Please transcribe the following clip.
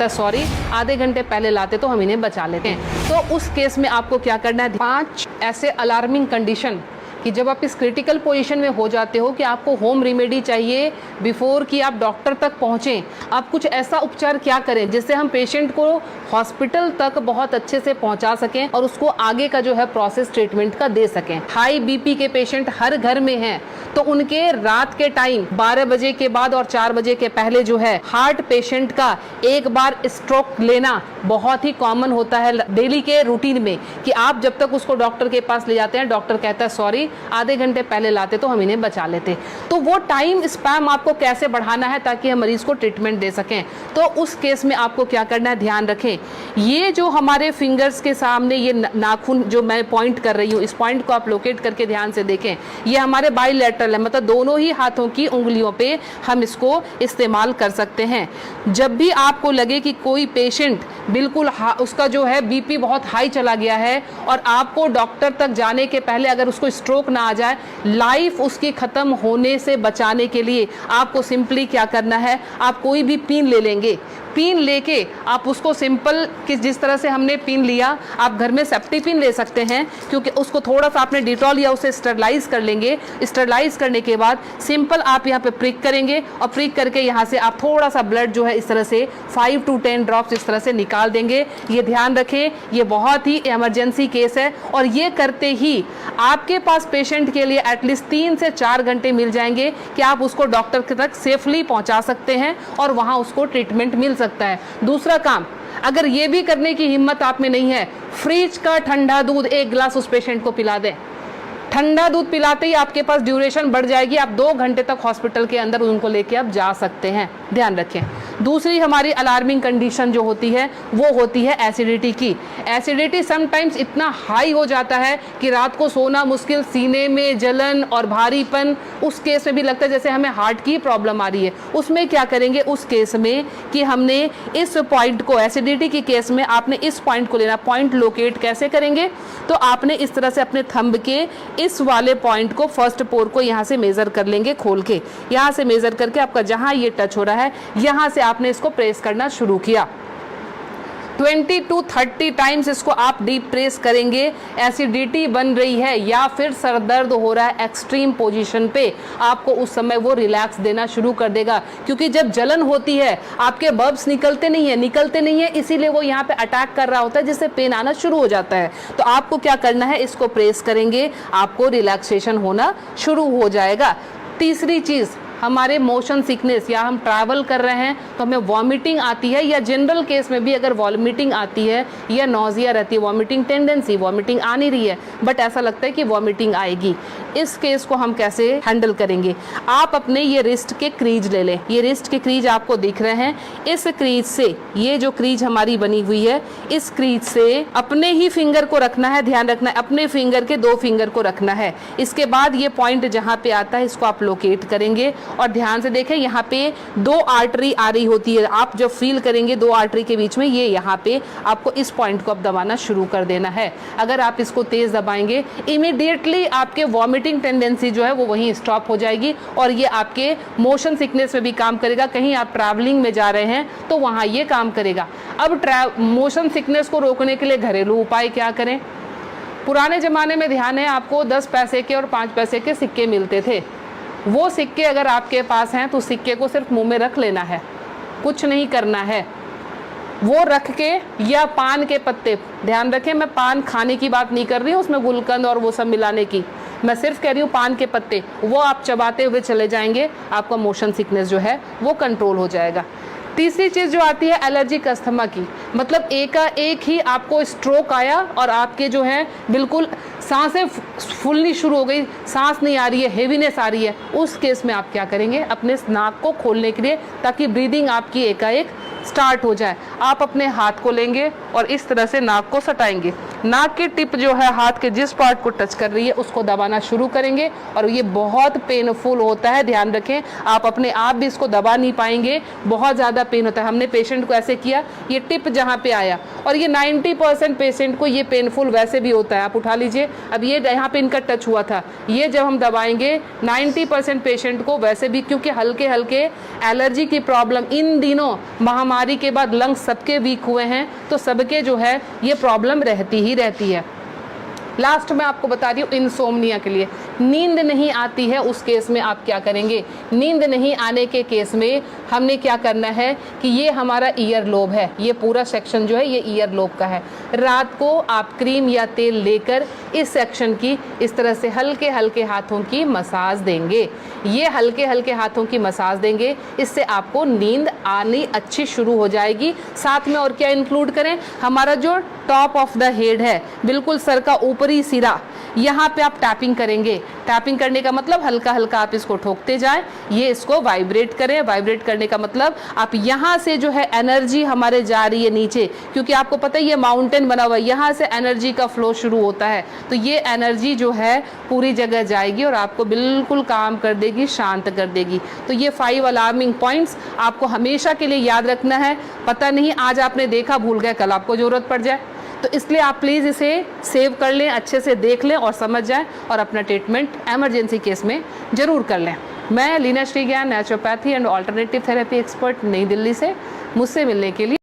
Sorry आधे घंटे पहले लाते तो हम इन्हें बचा लेते हैं। तो उस केस में आपको क्या करना है, 5 ऐसे अलार्मिंग कंडीशन कि जब आप इस क्रिटिकल पोजीशन में हो जाते हो कि आपको होम रेमेडी चाहिए बिफोर कि आप डॉक्टर तक पहुँचें। आप कुछ ऐसा उपचार क्या करें जिससे हम पेशेंट को हॉस्पिटल तक बहुत अच्छे से पहुंचा सकें और उसको आगे का जो है प्रोसेस ट्रीटमेंट का दे सकें। हाई बीपी के पेशेंट हर घर में हैं, तो उनके रात के टाइम 12 बजे के बाद और 4 बजे के पहले जो है हार्ट पेशेंट का एक बार स्ट्रोक लेना बहुत ही कॉमन होता है डेली के रूटीन में, कि आप जब तक उसको डॉक्टर के पास ले जाते हैं, डॉक्टर कहता है सॉरी आधे घंटे पहले लाते तो हम इन्हें बचा लेते। तो वो टाइम स्पैम आपको कैसे बढ़ाना है ताकि हम मरीज को ट्रीटमेंट दे सकें। तो उस केस में आपको क्या करना है, ध्यान रखें, ये जो हमारे फिंगर्स के सामने ये नाखून जो मैं पॉइंट कर रही हूँ, इस पॉइंट को आप लोकेट करके ध्यान से देखें, ये हमारे बाइलेटरल है, मतलब दोनों ही हाथों की उंगलियों पे हम इसको इस्तेमाल कर सकते हैं। जब भी आपको लगे कि कोई पेशेंट बिल्कुल उसका जो है बीपी बहुत हाई चला गया है और आपको डॉक्टर तक जाने के पहले अगर उसको स्ट्रोक ना आ जाए, लाइफ उसकी खत्म होने से बचाने के लिए आपको सिंपली क्या करना है, आप कोई भी पिन ले लेंगे, पिन लेके आप उसको सिंपल कि जिस तरह से हमने पिन लिया, आप घर में सेफ्टी पिन ले सकते हैं, क्योंकि उसको थोड़ा सा आपने डिटॉल या उसे स्टरलाइज कर लेंगे। स्टरलाइज करने के बाद सिंपल आप यहाँ पे प्रिक करेंगे और प्रिक करके यहाँ से आप थोड़ा सा ब्लड जो है इस तरह से 5 to 10 ड्रॉप्स इस तरह से निकाल देंगे। ये ध्यान रखें, ये बहुत ही इमरजेंसी केस है और ये करते ही आपके पास पेशेंट के लिए एटलीस्ट 3 से 4 घंटे मिल जाएंगे कि आप उसको डॉक्टर तक सेफली पहुँचा सकते हैं और वहाँ उसको ट्रीटमेंट मिल सकता है। दूसरा काम, अगर ये भी करने की हिम्मत आप में नहीं है, फ्रिज का ठंडा दूध 1 गिलास उस पेशेंट को पिला दें। ठंडा दूध पिलाते ही आपके पास ड्यूरेशन बढ़ जाएगी, आप 2 घंटे तक हॉस्पिटल के अंदर उनको लेके आप जा सकते हैं। ध्यान रखें। दूसरी हमारी अलार्मिंग कंडीशन जो होती है वो होती है एसिडिटी की। एसिडिटी समटाइम्स इतना हाई हो जाता है कि रात को सोना मुश्किल, सीने में जलन और भारीपन, उस केस में भी लगता है जैसे हमें हार्ट की प्रॉब्लम आ रही है। उसमें क्या करेंगे उस केस में कि हमने इस पॉइंट को, एसिडिटी के केस में आपने इस पॉइंट को लेना। पॉइंट लोकेट कैसे करेंगे, तो आपने इस तरह से अपने थंब के इस वाले पॉइंट को, फर्स्ट पोर को यहाँ से मेजर कर लेंगे, खोल के यहाँ से मेजर करके आपका जहाँ ये टच हो रहा है यहाँ से आपने इसको प्रेस करना शुरू किया। 20 to 30 टाइम्स इसको आप डीप प्रेस करेंगे। एसिडिटी बन रही है या फिर सर दर्द हो रहा है एक्सट्रीम पोजीशन पे, आपको उस समय वो रिलैक्स देना शुरू कर देगा, क्योंकि जब जलन होती है आपके बब्स निकलते नहीं है, इसीलिए वो यहाँ पे अटैक कर रहा होता है, जिससे पेन आना शुरू हो जाता है। तो आपको क्या करना है, इसको प्रेस करेंगे, आपको रिलैक्सेशन होना शुरू हो जाएगा। तीसरी चीज़, हमारे मोशन सिकनेस या हम ट्रैवल कर रहे हैं तो हमें वॉमिटिंग आती है, या जनरल केस में भी अगर वॉमिटिंग आती है या नोजिया रहती है, वॉमिटिंग टेंडेंसी, वॉमिटिंग आ नहीं रही है बट ऐसा लगता है कि वॉमिटिंग आएगी, इस केस को हम कैसे हैंडल करेंगे। आप अपने ये रिस्ट के क्रीज ले लें, ये रिस्ट के क्रीज आपको दिख रहे हैं, इस क्रीज से, ये जो क्रीज हमारी बनी हुई है, इस क्रीज से अपने ही फिंगर को रखना है, ध्यान रखना है, अपने फिंगर के 2 फिंगर को रखना है। इसके बाद ये पॉइंट जहाँ पे आता है इसको आप लोकेट करेंगे और ध्यान से देखें, यहाँ पे 2 आर्टरी आ रही होती है, आप जब फील करेंगे 2 आर्टरी के बीच में, ये यहाँ पे आपको इस पॉइंट को अब दबाना शुरू कर देना है। अगर आप इसको तेज दबाएंगे इमीडिएटली आपके वॉमिटिंग टेंडेंसी जो है वो वहीं स्टॉप हो जाएगी और ये आपके मोशन सिकनेस में भी काम करेगा। कहीं आप ट्रैवलिंग में जा रहे हैं तो वहाँ ये काम करेगा। अब मोशन सिकनेस को रोकने के लिए घरेलू उपाय क्या करें। पुराने ज़माने में ध्यान है आपको 10 पैसे के और 5 पैसे के सिक्के मिलते थे, वो सिक्के अगर आपके पास हैं तो सिक्के को सिर्फ मुंह में रख लेना है, कुछ नहीं करना है। वो रख के, या पान के पत्ते, ध्यान रखें मैं पान खाने की बात नहीं कर रही हूँ, उसमें गुलकंद और वो सब मिलाने की, मैं सिर्फ कह रही हूँ पान के पत्ते, वो आप चबाते हुए चले जाएंगे, आपका मोशन सिकनेस जो है वो कंट्रोल हो जाएगा। तीसरी चीज़ जो आती है एलर्जिक अस्थमा की, मतलब एक ही आपको स्ट्रोक आया और आपके जो है बिल्कुल सांसें फूलनी शुरू हो गई, सांस नहीं आ रही है, हेवीनेस आ रही है, उस केस में आप क्या करेंगे, अपने नाक को खोलने के लिए, ताकि ब्रीदिंग आपकी एकाएक स्टार्ट हो जाए, आप अपने हाथ को लेंगे और इस तरह से नाक को सटाएंगे। नाक की टिप जो है हाथ के जिस पार्ट को टच कर रही है उसको दबाना शुरू करेंगे और ये बहुत पेनफुल होता है, ध्यान रखें। आप अपने आप भी इसको दबा नहीं पाएंगे, बहुत ज़्यादा पेन होता है। हमने पेशेंट को ऐसे किया, ये टिप जहाँ पे आया, और ये 90% पेशेंट को ये पेनफुल वैसे भी होता है। आप उठा लीजिए, अब ये यहाँ पे इनका टच हुआ था, ये जब हम दबाएंगे 90% पेशेंट को वैसे भी, क्योंकि हल्के हल्के एलर्जी की प्रॉब्लम इन दिनों महामारी बीमारी के बाद लंग्स सबके वीक हुए हैं, तो सबके जो है ये प्रॉब्लम रहती ही रहती है। लास्ट में आपको बता रही हूँ इंसोम्निया के लिए, नींद नहीं आती है उस केस में आप क्या करेंगे। नींद नहीं आने के केस में हमने क्या करना है कि ये हमारा ईयर लोब है, ये पूरा सेक्शन जो है ये ईयर लोब का है। रात को आप क्रीम या तेल लेकर इस सेक्शन की इस तरह से हल्के हल्के हाथों की मसाज देंगे। ये हल्के हल्के हाथों की मसाज देंगे, इससे आपको नींद आनी अच्छी शुरू हो जाएगी। साथ में और क्या इंक्लूड करें, हमारा जो टॉप ऑफ द हेड है, बिल्कुल सर का ऊपरी सिरा, यहाँ पे आप टैपिंग करेंगे। टैपिंग करने का मतलब हल्का हल्का आप इसको ठोकते जाएं, ये इसको वाइब्रेट करें। वाइब्रेट करने का मतलब आप यहाँ से जो है एनर्जी हमारे जा रही है नीचे, क्योंकि आपको पता है ये माउंटेन बना हुआ है, यहाँ से एनर्जी का फ्लो शुरू होता है, तो ये एनर्जी जो है पूरी जगह जाएगी और आपको बिल्कुल काम कर देगी, शांत कर देगी। तो ये 5 अलार्मिंग पॉइंट्स आपको हमेशा के लिए याद रखना है। पता नहीं आज आपने देखा, भूल गए, कल आपको ज़रूरत पड़ जाए, तो इसलिए आप प्लीज़ इसे सेव कर लें, अच्छे से देख लें और समझ जाएं और अपना ट्रीटमेंट एमरजेंसी केस में ज़रूर कर लें। मैं लीना श्री ज्ञान, naturopathy and alternative therapy expert, नई दिल्ली से। मुझसे मिलने के लिए